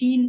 3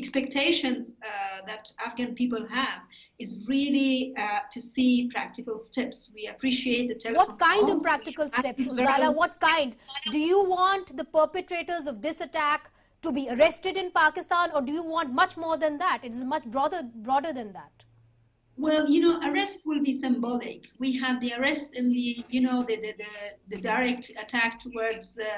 expectations that Afghan people have is really to see practical steps. We appreciate the telephone What kind calls. of practical steps, Uzala? What kind? Do you want the perpetrators of this attack to be arrested in Pakistan, or do you want much more than that? It is much broader than that. Well, you know, arrests will be symbolic. We had the arrest in the, you know, the direct attack towards, the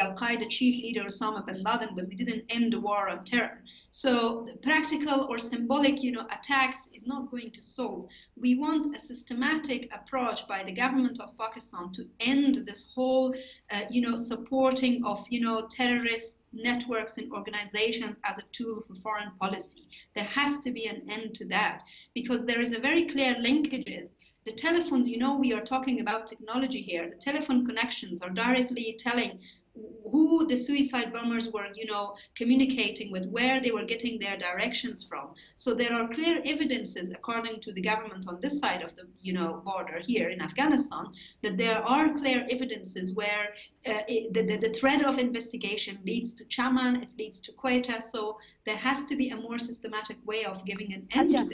Al-Qaeda chief leader Osama bin Laden, but we didn't end the war on terror. So the practical or symbolic, you know, attacks is not going to solve. We want a systematic approach by the government of Pakistan to end this whole, supporting of, terrorist networks and organizations as a tool for foreign policy. There has to be an end to that, because there is a very clear linkages. The telephones, we are talking about technology here. The telephone connections are directly telling who the suicide bombers were, communicating with, where they were getting their directions from. So there are clear evidences, according to the government on this side of the, border here in Afghanistan, that there are clear evidences where the thread of investigation leads to Chaman, it leads to Quetta. So there has to be a more systematic way of giving an end to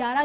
11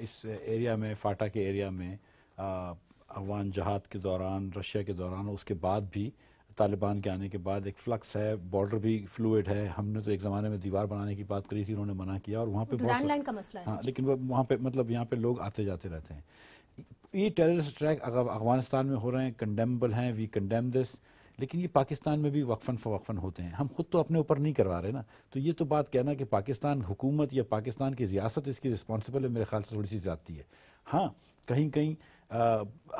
اس area میں فاٹا کے area میں افغان جہاد کے دوران Russia کے دوران اس کے بعد بھی طالبان کے آنے کے بعد ایک فلکس ہے, بارڈر بھی فلوئڈ ہے. ہم نے تو ایک زمانے میں دیوار بنانے کی بات کری تھی, انہوں نے منع کیا, اور وہاں پہ لینڈ لائن کا مسئلہ ہے. ہاں, لیکن وہاں پہ مطلب یہاں پہ لوگ آتے جاتے رہتے ہیں. یہ ٹیررسٹ اٹیک افغانستان میں ہو رہے ہیں, کنڈیمبل ہیں, وی کنڈیم دس, لیکن یہ پاکستان میں بھی وقفاً فوقفاً ہوتے ہیں. ہم خود تو اپنے اوپر نہیں کروا رہے نا, تو یہ تو بات کہنا کہ پاکستان حکومت یا پاکستان کی ریاست اس کی رسپانسبل ہے, میرے خیال سے تھوڑی سی زیادتی ہے. ہاں, کہیں کہیں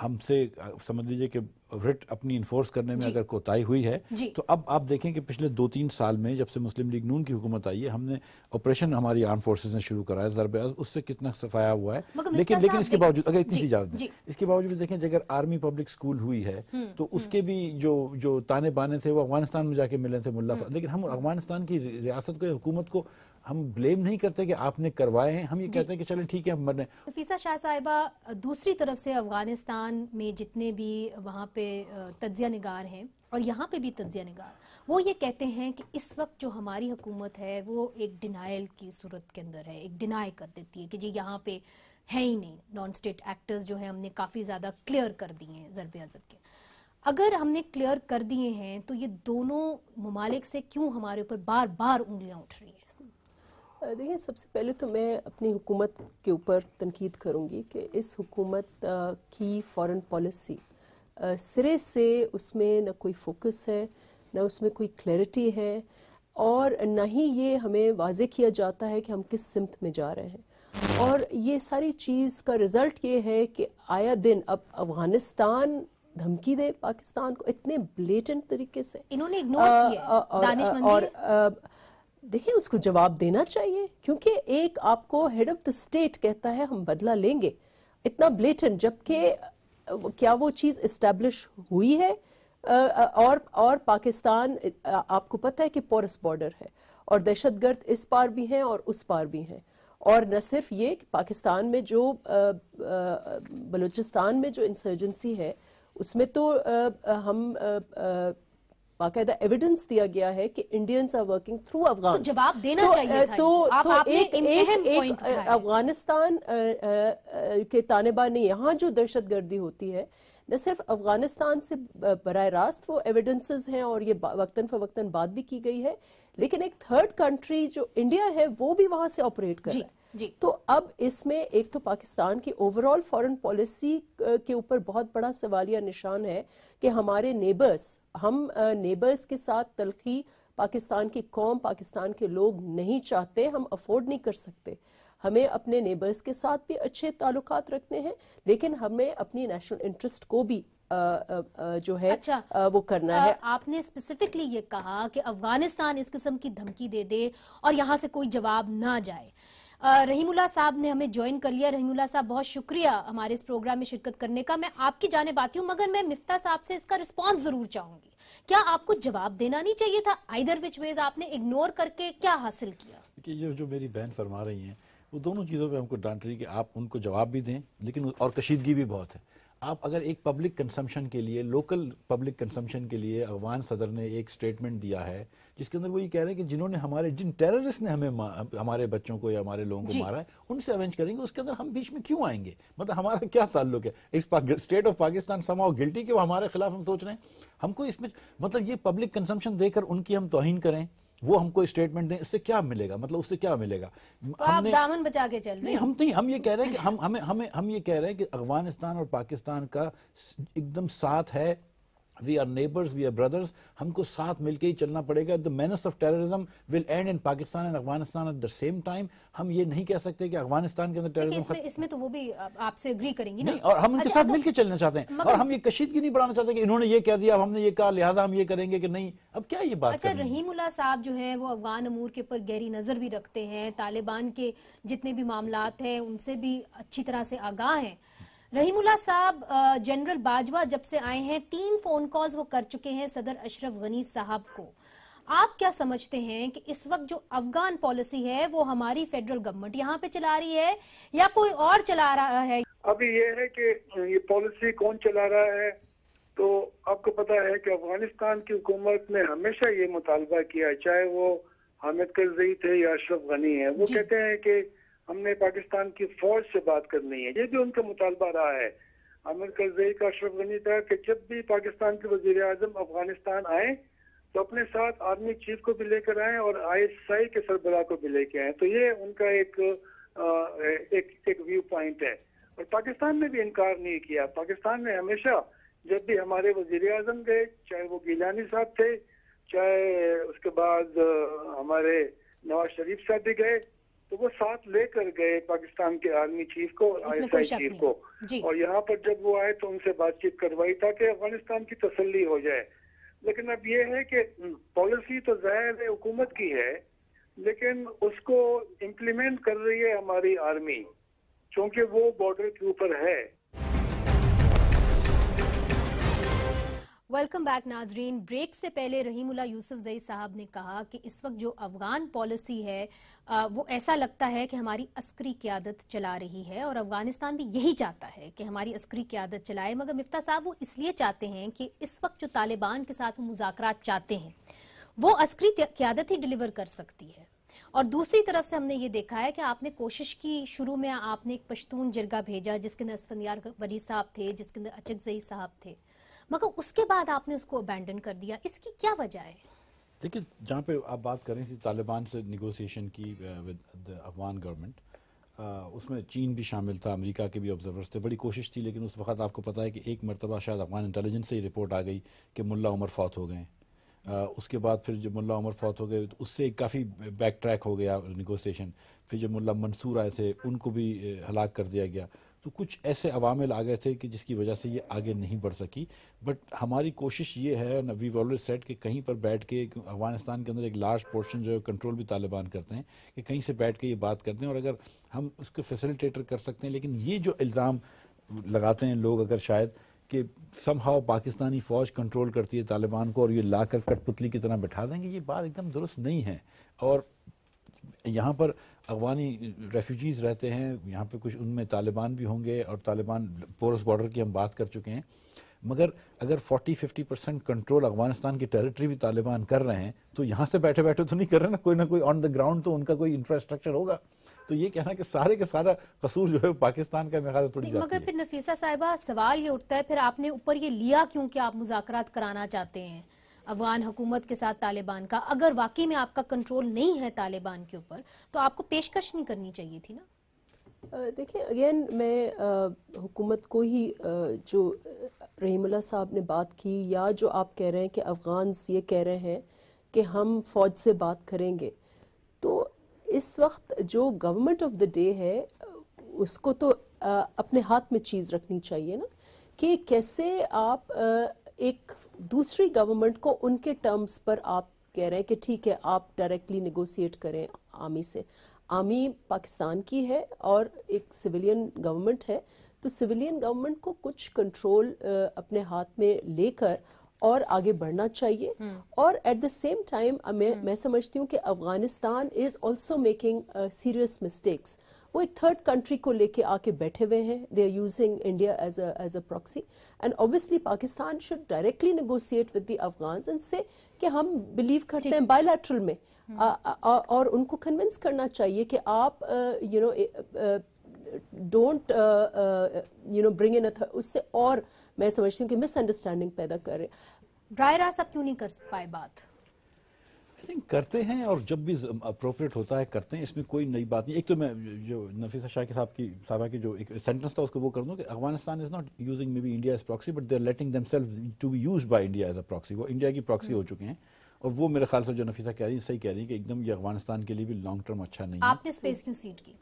ہم سے سمجھ لیجئے کہ ریٹ اپنی انفورس کرنے میں اگر کوتاہی ہوئی ہے, تو اب آپ دیکھیں کہ پچھلے 2-3 سال میں جب سے مسلم لیگ نون کی حکومت آئی ہے, ہم نے آپریشن ہماری آرم فورسز نے شروع کرایا ضرب عزم, اس سے کتنا صفایا ہوا ہے. لیکن اس کے باوجود اگر اتنی سی اجازت دیں, اس کے باوجود دیکھیں اگر آرمی پبلک اسکول ہوئی ہے تو اس کے بھی جو تانے بانے تھے وہ افغانستان میں جا کے ملے تھے ملا, لیکن ہم افغانستان کی ریاست کو, حکومت کو ہم بلیم نہیں کرتے کہ آپ نے کروائے ہیں, ہم یہ کہتے ہیں کہ چلیں ٹھیک ہے ہم مرنے. نفیسہ شاہ صاحبہ, دوسری طرف سے افغانستان میں جتنے بھی وہاں پہ تجزیہ نگار ہیں اور یہاں پہ بھی تجزیہ نگار, وہ یہ کہتے ہیں کہ اس وقت جو ہماری حکومت ہے وہ ایک ڈینائل کی صورت کے اندر ہے, ایک ڈینائی کر دیتی ہے کہ جی یہاں پہ ہے ہی نہیں, نان اسٹیٹ ایکٹرز جو ہیں ہم نے کافی زیادہ کلیئر کر دیے ہیں ضرب عضب کے. اگر ہم نے کلیئر کر دیے ہیں تو یہ دونوں ممالک سے کیوں ہمارے اوپر بار بار انگلیاں اٹھ رہی ہیں؟ دیکھیں, سب سے پہلے تو میں اپنی حکومت کے اوپر تنقید کروں گی کہ اس حکومت کی فارن پالیسی سرے سے اس میں نہ کوئی فوکس ہے, نہ اس میں کوئی کلیئرٹی ہے, اور نہ ہی یہ ہمیں واضح کیا جاتا ہے کہ ہم کس سمت میں جا رہے ہیں. اور یہ ساری چیز کا رزلٹ یہ ہے کہ آیا دن اب افغانستان دھمکی دے پاکستان کو اتنے بلیٹنٹ طریقے سے, انہوں نے اگنور کیا, اور دیکھیں اس کو جواب دینا چاہیے, کیونکہ ایک آپ کو ہیڈ آف دا اسٹیٹ کہتا ہے ہم بدلہ لیں گے, اتنا بلیٹنٹ, جبکہ کیا وہ چیز اسٹیبلش ہوئی ہے؟ اور پاکستان آپ کو پتہ ہے کہ پورس بارڈر ہے, اور دہشت گرد اس پار بھی ہیں اور اس پار بھی ہیں. اور نہ صرف یہ کہ پاکستان میں جو بلوچستان میں جو انسرجنسی ہے اس میں تو ہم باقاعدہ ایویڈنس دیا گیا ہے کہ Indians are working through Afghan. تو جواب دینا چاہیے تھا. تو ایک افغانستان کے تانے بانے یہاں جو دہشت گردی ہوتی ہے, نہ صرف افغانستان سے براہ راست وہ ایویڈنسز ہیں اور یہ وقتاً فوقتاً بات بھی کی گئی ہے, لیکن ایک تھرڈ کنٹری جو انڈیا ہے وہ بھی وہاں سے آپریٹ کر رہا ہے. تو اب اس میں ایک تو پاکستان کی اوورال فارن پالیسی کے اوپر بہت بڑا سوالیہ نشان ہے کہ ہمارے ہم نیبرز کے ساتھ تلخی پاکستان کی قوم, پاکستان کے لوگ نہیں چاہتے, ہم افورڈ نہیں کر سکتے. ہمیں اپنے نیبرز کے ساتھ بھی اچھے تعلقات رکھنے ہیں, لیکن ہمیں اپنی نیشنل انٹرسٹ کو بھی جو ہے وہ کرنا ہے. آپ نے اسپیسیفکلی یہ کہا کہ افغانستان اس قسم کی دھمکی دے دے اور یہاں سے کوئی جواب نہ جائے. رحیم اللہ صاحب نے ہمیں جوائن کر لیا. رحیم اللہ صاحب, بہت شکریہ ہمارے اس پروگرام میں شرکت کرنے کا. میں آپ کی جانب آتی ہوں, مگر میں مفتاح صاحب سے اس کا رسپانس ضرور چاہوں گی. کیا آپ کو جواب دینا نہیں چاہیے تھا؟ آئیدر وچ ویز آپ نے اگنور کر کے کیا حاصل کیا؟ کہ جو میری بہن فرما رہی ہیں وہ دونوں چیزوں پہ ہم کو ڈانٹ رہی کہ آپ ان کو جواب بھی دیں, لیکن اور کشیدگی بھی بہت ہے. آپ اگر ایک پبلک کنسمپشن کے لیے, لوکل پبلک کنسمپشن کے لیے افغان صدر نے ایک سٹیٹمنٹ دیا ہے جس کے اندر وہ یہ کہہ رہے ہیں کہ جنہوں نے جن ٹیررسٹ نے ہمارے بچوں کو یا ہمارے لوگوں کو مارا ہے ان سے اوینج کریں گے, اس کے اندر ہم بیچ میں کیوں آئیں گے؟ مطلب ہمارا کیا تعلق ہے؟ اسٹیٹ آف پاکستان سمہاؤ گلٹی کہ وہ ہمارے خلاف ہم سوچ رہے ہیں. ہم کو اس میں مطلب یہ پبلک کنسمپشن دے کر ان کی ہم توہین کریں, وہ ہم کو اسٹیٹمنٹ دیں, اس سے کیا ملے گا؟ مطلب اس سے کیا ملے گا؟ آپ دامن بچا کے چل رہے ہیں. ہم یہ کہہ رہے ہیں کہ ہم یہ کہہ رہے ہیں کہ افغانستان اور پاکستان کا ایک دم ساتھ ہے. We are neighbors, we are brothers. ہم کو ساتھ مل کے ہی چلنا پڑے گا. The menace of terrorism will end in Pakistan and Afghanistan at the same time. ہم یہ نہیں کہہ سکتے کہ افغانستان کے اندر ٹیررزم اس میں تو وہ بھی آپ سے اگری کریں گی نا, اور ہم ان کے ساتھ مل کے چلنا چاہتے ہیں, اور ہم یہ کشیدگی نہیں بڑھانا چاہتے کہ انہوں نے یہ کہہ دیا, اب ہم نے یہ کہا لہٰذا ہم یہ کریں گے کہ نہیں. اب کیا یہ بات؟ اچھا, رحیم اللہ صاحب جو ہیں وہ افغان امور کے اوپر گہری نظر بھی رکھتے ہیں, طالبان کے جتنے بھی معاملات ہیں ان سے بھی اچھی طرح سے آگاہ ہیں. رحیم اللہ صاحب, جنرل باجوہ جب سے آئے ہیں 3 فون کالز وہ کر چکے ہیں صدر اشرف غنی صاحب کو. آپ کیا سمجھتے ہیں کہ اس وقت جو افغان پالیسی ہے وہ ہماری فیڈرل گورنمنٹ یہاں پہ چلا رہی ہے یا کوئی اور چلا رہا ہے؟ ابھی یہ ہے کہ یہ پالیسی کون چلا رہا ہے, تو آپ کو پتا ہے کہ افغانستان کی حکومت نے ہمیشہ یہ مطالبہ کیا, چاہے وہ حامد کرزئی تھے یا اشرف غنی ہے, وہ کہتے ہیں کہ ہم نے پاکستان کی فوج سے بات کرنی ہے. یہ بھی ان کا مطالبہ رہا ہے. عامر کرزئی کا اشرف غنی تھا کہ جب بھی پاکستان کے وزیر اعظم افغانستان آئیں تو اپنے ساتھ آرمی چیف کو بھی لے کر آئیں اور ISI کے سربراہ کو بھی لے کے آئیں. تو یہ ان کا ایک ویو پوائنٹ ہے. اور پاکستان نے بھی انکار نہیں کیا. پاکستان نے ہمیشہ جب بھی ہمارے وزیر اعظم گئے, چاہے وہ گیلانی صاحب تھے, چاہے اس کے بعد ہمارے نواز شریف صاحب بھی گئے, تو وہ ساتھ لے کر گئے پاکستان کے آرمی چیف کو اور ISI چیف کو, اور یہاں پر جب وہ آئے تو ان سے بات چیت کروائی تاکہ افغانستان کی تسلی ہو جائے. لیکن اب یہ ہے کہ پالیسی تو ظاہر ہے حکومت کی ہے, لیکن اس کو امپلیمنٹ کر رہی ہے ہماری آرمی, چونکہ وہ بارڈر کے اوپر ہے. ویلکم بیک ناظرین. بریک سے پہلے رحیم اللہ یوسف زئی صاحب نے کہا کہ اس وقت جو افغان پالیسی ہے وہ ایسا لگتا ہے کہ ہماری عسکری قیادت چلا رہی ہے, اور افغانستان بھی یہی چاہتا ہے کہ ہماری عسکری قیادت چلائے. مگر مفتاح صاحب وہ اس لیے چاہتے ہیں کہ اس وقت جو طالبان کے ساتھ وہ مذاکرات چاہتے ہیں وہ عسکری قیادت ہی ڈیلیور کر سکتی ہے. اور دوسری طرف سے ہم نے یہ دیکھا ہے کہ آپ نے کوشش کی, شروع میں آپ نے ایک پشتون جرگہ بھیجا جس کے اندر اسفندیار ولی صاحب تھے, جس کے اندر اچکزئی صاحب تھے, مگر اس کے بعد آپ نے اس کو ابینڈن کر دیا. اس کی کیا وجہ ہے؟ دیکھیں, جہاں پہ آپ بات کر رہی تھی طالبان سے نیگوسیشن کی ود افغان گورنمنٹ, اس میں چین بھی شامل تھا, امریکہ کے بھی آبزرورز تھے. بڑی کوشش تھی, لیکن اس وقت آپ کو پتہ ہے کہ ایک مرتبہ شاید افغان انٹیلیجنس سے ہی رپورٹ آ گئی کہ ملا عمر فوت ہو گئے. اس کے بعد پھر جب ملا عمر فوت ہو گئے تو اس سے کافی بیک ٹریک ہو گیا نیگوسیشن. پھر جب ملا منصور آئے تھے ان کو بھی ہلاک کر دیا گیا. تو کچھ ایسے عوامل آ گئے تھے کہ جس کی وجہ سے یہ آگے نہیں بڑھ سکی. بٹ ہماری کوشش یہ ہے, ویو آلویز سیڈ, کہ کہیں پر بیٹھ کے, افغانستان کے اندر ایک لارج پورشن جو ہے کنٹرول بھی طالبان کرتے ہیں, کہ کہیں سے بیٹھ کے یہ بات کرتے ہیں, اور اگر ہم اس کو فیسیلیٹیٹر کر سکتے ہیں. لیکن یہ جو الزام لگاتے ہیں لوگ اگر شاید کہ سم ہاؤ پاکستانی فوج کنٹرول کرتی ہے طالبان کو اور یہ لا کر کٹ پتلی کی طرح بٹھا دیں گے, یہ بات ایک دم درست نہیں ہے. اور یہاں پر افغانی ریفیوجیز رہتے ہیں, یہاں پہ کچھ ان میں طالبان بھی ہوں گے, اور طالبان پورس بارڈر کی ہم بات کر چکے ہیں. مگر اگر 40-50% کنٹرول افغانستان کی ٹیریٹری بھی طالبان کر رہے ہیں تو یہاں سے بیٹھے بیٹھے تو نہیں کر رہے نا, کوئی نہ کوئی آن دا گراؤنڈ تو ان کا کوئی انفراسٹرکچر ہوگا. تو یہ کہنا کہ سارے کا سارا قصور جو ہے پاکستان کا میرے خیال سے تھوڑی زیادتی ہے. مگر پھر نفیسہ صاحبہ سوال یہ اٹھتا ہے, پھر آپ نے اوپر یہ لیا کیوں کہ آپ مذاکرات کرانا چاہتے ہیں افغان حکومت کے ساتھ طالبان کا؟ اگر واقعی میں آپ کا کنٹرول نہیں ہے طالبان کے اوپر تو آپ کو پیشکش نہیں کرنی چاہیے تھی نا؟ دیکھیں اگین میں حکومت کو ہی جو رحیم اللہ صاحب نے بات کی, یا جو آپ کہہ رہے ہیں کہ افغانز یہ کہہ رہے ہیں کہ ہم فوج سے بات کریں گے, تو اس وقت جو گورنمنٹ آف دا ڈے ہے اس کو تو اپنے ہاتھ میں چیز رکھنی چاہیے نا, کہ کیسے آپ ایک دوسری گورنمنٹ کو ان کے ٹرمز پر آپ کہہ رہے ہیں کہ ٹھیک ہے آپ ڈائریکٹلی نیگوسیٹ کریں آرمی سے. آرمی پاکستان کی ہے اور ایک سویلین گورنمنٹ ہے, تو سویلین گورنمنٹ کو کچھ کنٹرول اپنے ہاتھ میں لے کر اور آگے بڑھنا چاہیے. اور ایٹ دا سیم ٹائم میں سمجھتی ہوں کہ Afghanistan is also making serious mistakes. وہ ایک تھرڈ کنٹری کو لے کے آ کے بیٹھے ہوئے ہیں, they are using India as a proxy, and obviously Pakistan should directly negotiate with the Afghans and سے کہ ہم بلیو کرتے ہیں بائی لیٹرل میں, اور ان کو کنونس کرنا چاہیے کہ آپ ڈونٹ برنگ ان اس سے, اور میں سمجھتی ہوں کہ مس انڈرسٹینڈنگ پیدا کر رہے. براہ راست آپ کیوں نہیں کر پائے بات؟ آئی تھنک کرتے ہیں, اور جب بھی اپروپریٹ ہوتا ہے کرتے ہیں, اس میں کوئی نئی بات نہیں. ایک تو میں جو نفیسہ شاہ کے صاحبہ کی جو ایک سینٹنس تھا اس کو وہ کر دوں کہ Afghanistan is not using may be India as proxy, but they are letting them self to be used by India as a proxy. وہ انڈیا کی پراکسی ہو چکے ہیں, اور وہ میرے خیال سے جو نفیسہ کہہ رہی ہیں صحیح کہہ رہی ہیں کہ ایک دم یہ افغانستان کے لیے بھی لانگ ٹرم اچھا نہیں ہے. آپ نے اسپیس کیوں سیٹ کی؟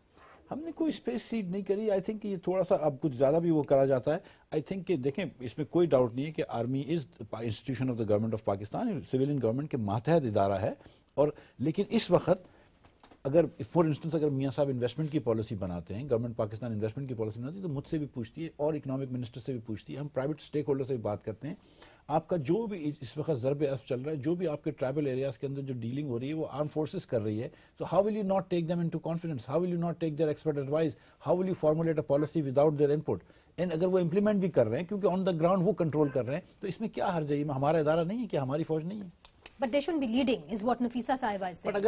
ہم نے کوئی اسپیس سیٹ نہیں کری. آئی تھنک یہ تھوڑا سا اب کچھ زیادہ بھی وہ کرا جاتا ہے. آئی تھنک کہ دیکھیں اس میں کوئی ڈاؤٹ نہیں ہے کہ army is institution of the government of Pakistan, civilian government کے ماتحت ادارہ ہے. اور لیکن اس وقت اگر فار انسٹنس اگر میاں صاحب انویسٹمنٹ کی پالیسی بناتے ہیں, گورنمنٹ پاکستان انویسٹمنٹ کی پالیسی بناتی ہے, تو مجھ سے بھی پوچھتی ہے اور اکنامک منسٹر سے بھی پوچھتی ہے. ہم پرائیویٹ اسٹیک ہولڈر سے بھی بات کرتے ہیں. آپ کا جو بھی اس وقت ضرب اسب چل رہا ہے, جو بھی آپ کے ٹرائبل ایریاز کے اندر جو ڈیلنگ ہو رہی ہے وہ آرم فورسز کر رہی ہے, تو how will you not take them into confidence, how will you not take their expert advice, how will you formulate a policy without their input. And اگر وہ امپلیمنٹ بھی کر رہے ہیں کیونکہ آن دا گراؤنڈ وہ کنٹرول کر رہے ہیں, تو اس میں کیا حرج ہے؟ ہمارا ادارہ نہیں ہے, کیا ہماری فوج نہیں ہے؟ But they shouldn't be leading, is what Nafisa Sahiba is saying. But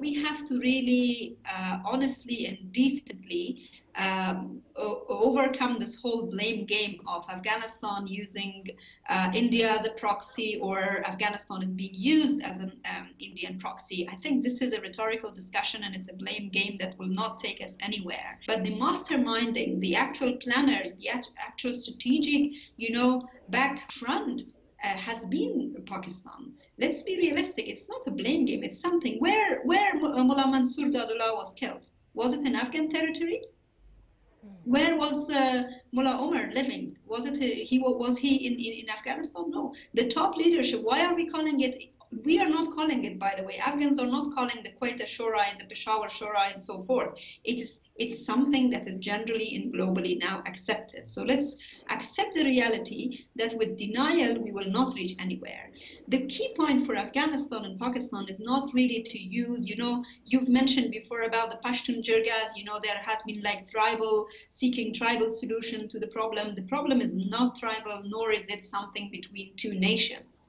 We have to really honestly and decently overcome this whole blame game of Afghanistan using India as a proxy, or Afghanistan is being used as an Indian proxy. I think this is a rhetorical discussion and it's a blame game that will not take us anywhere. But the masterminding, the actual planners, the actual strategic, back front has been Pakistan. Let's be realistic. It's not a blame game. It's something. Where Mullah Mansoor Dadullah was killed? Was it in Afghan territory? Where was Mullah Omar living? Was he in Afghanistan? No. The top leadership. Why are we calling it? We are not calling it, by the way. Afghans are not calling the Quetta Shura and the Peshawar Shura and so forth. It's something that is generally and globally now accepted. So let's accept the reality that with denial, we will not reach anywhere. The key point for Afghanistan and Pakistan is not really to use, you've mentioned before about the Pashtun Jirgas, there has been like seeking tribal solution to the problem. The problem is not tribal, nor is it something between two nations.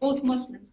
both Muslims.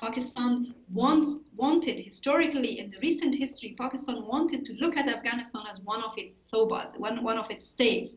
Pakistan wanted historically in the recent history, Pakistan wanted to look at Afghanistan as one of its sobas, one of its states.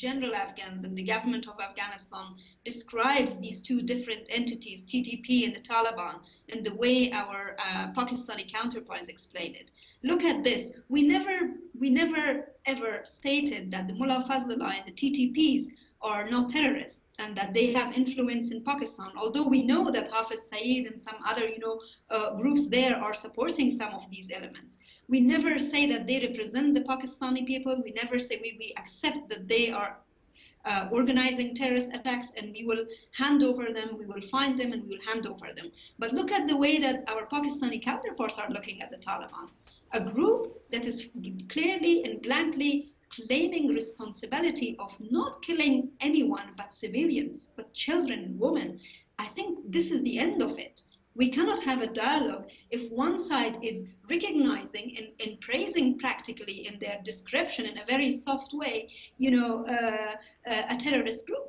general Afghans and the government of Afghanistan describes these two different entities, TTP and the Taliban, and the way our Pakistani counterparts explain it. Look at this. We never ever stated that the Mullah Fazlullah and the TTPs are not terrorists and that they have influence in Pakistan, although we know that Hafiz Saeed and some other groups there are supporting some of these elements. We never say that they represent the Pakistani people. We never say we accept that they are organizing terrorist attacks, and we will hand over them, we will find them and we will hand over them. But look at the way that our Pakistani counterparts are looking at the Taliban, a group that is clearly and blankly claiming responsibility of not killing anyone but civilians, but children and women. I think this is the end of it. We cannot have a dialogue if one side is recognizing and praising practically in their description in a very soft way, a terrorist group.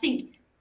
think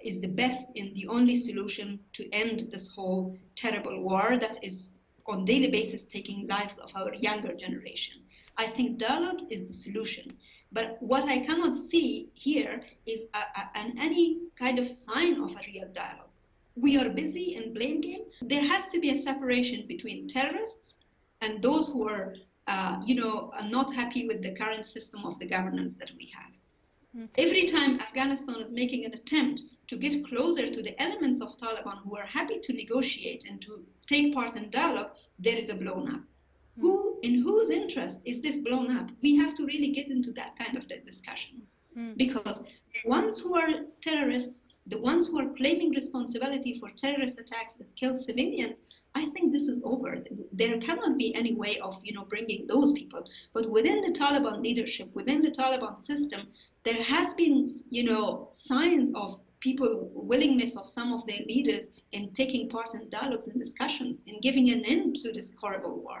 is the best and the only solution to end this whole terrible war that is on daily basis taking lives of our younger generation. I think dialogue is the solution. But what I cannot see here is any kind of sign of a real dialogue. We are busy in blame game. There has to be a separation between terrorists and those who are are not happy with the current system of the governance that we have. Every time Afghanistan is making an attempt to get closer to the elements of Taliban who are happy to negotiate and to take part in dialogue, there is a blown up. in whose interest is this blown up? We have to really get into that kind of discussion. Because the ones who are terrorists, the ones who are claiming responsibility for terrorist attacks that kill civilians, I think this is over. There cannot be any way of, bringing those people. But within the Taliban leadership, within the Taliban system, there has been, signs of people, willingness of some of their leaders in taking part in dialogues and discussions, in giving an end to this horrible war.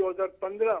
2015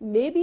Maybe,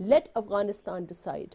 Let Afghanistan decide.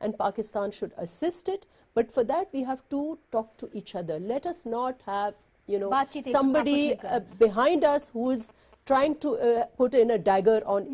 and Pakistan should assist it. But for that we have to talk to each other. Let us not have somebody behind us who is trying to put in a dagger on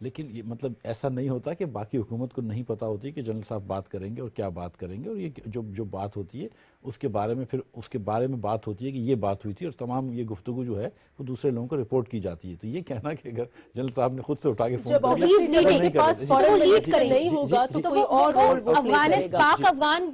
لیکن یہ مطلب ایسا نہیں ہوتا کہ باقی حکومت کو نہیں پتا ہوتی کہ جنرل صاحب بات کریں گے اور کیا بات کریں گے، اور یہ جو بات ہوتی ہے اس کے بارے میں پھر اس کے بارے میں بات ہوتی ہے کہ یہ بات ہوئی تھی، اور تمام یہ گفتگو جو ہے وہ دوسرے لوگوں کو رپورٹ کی جاتی ہے. تو یہ کہنا کہ اگر جنرل صاحب نے خود سے اٹھا کے فون پاک افغان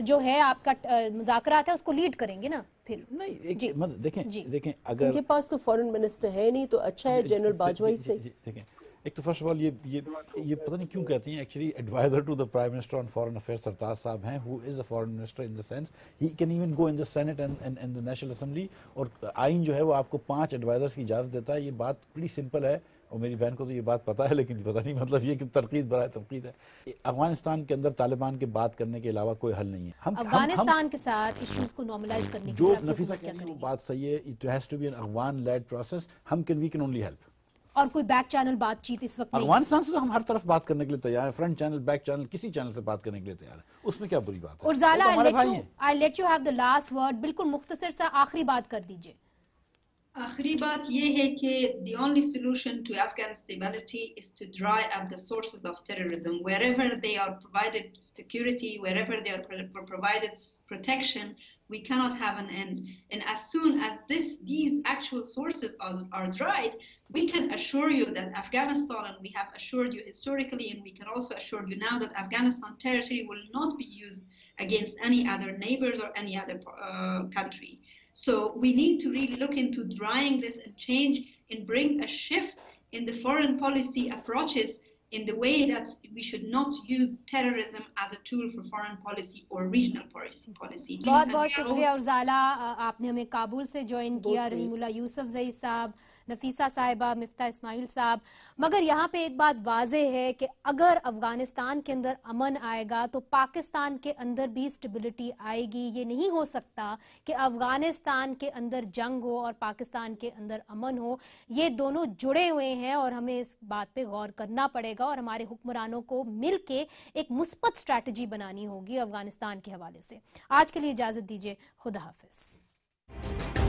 جو ہے آپ کا مذاکرات ہے اس کو لیڈ کریں گے نا پھر نہیں. دیکھیں اگر ان کے پاس تو فورن منسٹر ہے نہیں تو اچھا ہے جنرل باجوئی سے. دیکھیں ایک تو فرسٹ آف آل یہ پتہ نہیں کیوں کہتی ہیں، actually adviser to the prime minister on foreign affair Sartaj sahib ہیں، who is a foreign minister in the sense he can even go in the Senate and the National Assembly، اور آئین جو ہے وہ آپ کو 5 ایڈوائزرز کی اجازت دیتا ہے. یہ بات بڑی سمپل ہے اور میری بہن کو تو یہ بات پتا ہے، لیکن پتہ نہیں مطلب یہ کہ تنقید برائے تنقید ہے. افغانستان کے اندر طالبان کے بات کرنے کے علاوہ کوئی حل نہیں ہے. افغانستان کے ساتھ ایشوز کو نارملائز کرنے جو نفیسہ کہہ رہی ہے وہ بات صحیح ہے. it has to be an Afghan led process. we can only help. اور کوئی بیک چینل بات چیت اس وقت نہیں. افغانستان سے تو ہم ہر طرف بات کرنے کے لیے تیار ہیں، فرنٹ چینل بیک چینل کسی چینل سے بات کرنے کے لیے تیار ہیں، اس میں کیا بری بات ہے. اور زالا I let you have the last word. بالکل مختصر سا آخری بات کر دیجئے. آخری بات یہ ہے کہ the only solution to Afghan stability is to dry up the sources of terrorism. Wherever they are provided security, wherever they are provided protection, we cannot have an end. And as soon as these actual sources are dried, we can assure you that Afghanistan, and we have assured you historically, and we can also assure you now that Afghanistan territory will not be used against any other neighbors or any other country. So we need to really look into drying this and change and bring a shift in the foreign policy approaches in the way that we should not use terrorism as a tool for foreign policy or regional policy. بہت بہت شکریہ ارزالہ، آپ نے ہمیں کابل سے join کیا. رحیم اللہ یوسف زئی صاحب، نفیسہ صاحبہ، مفتاح اسماعیل صاحب. مگر یہاں پہ ایک بات واضح ہے کہ اگر افغانستان کے اندر امن آئے گا تو پاکستان کے اندر بھی اسٹیبلٹی آئے گی. یہ نہیں ہو سکتا کہ افغانستان کے اندر جنگ ہو اور پاکستان کے اندر امن ہو. یہ دونوں جڑے ہوئے ہیں اور ہمیں اس بات پہ غور کرنا پڑے گا اور ہمارے حکمرانوں کو مل کے ایک مثبت اسٹریٹجی بنانی ہوگی افغانستان کے حوالے سے. آج کے لیے اجازت دیجیے، خدا حافظ.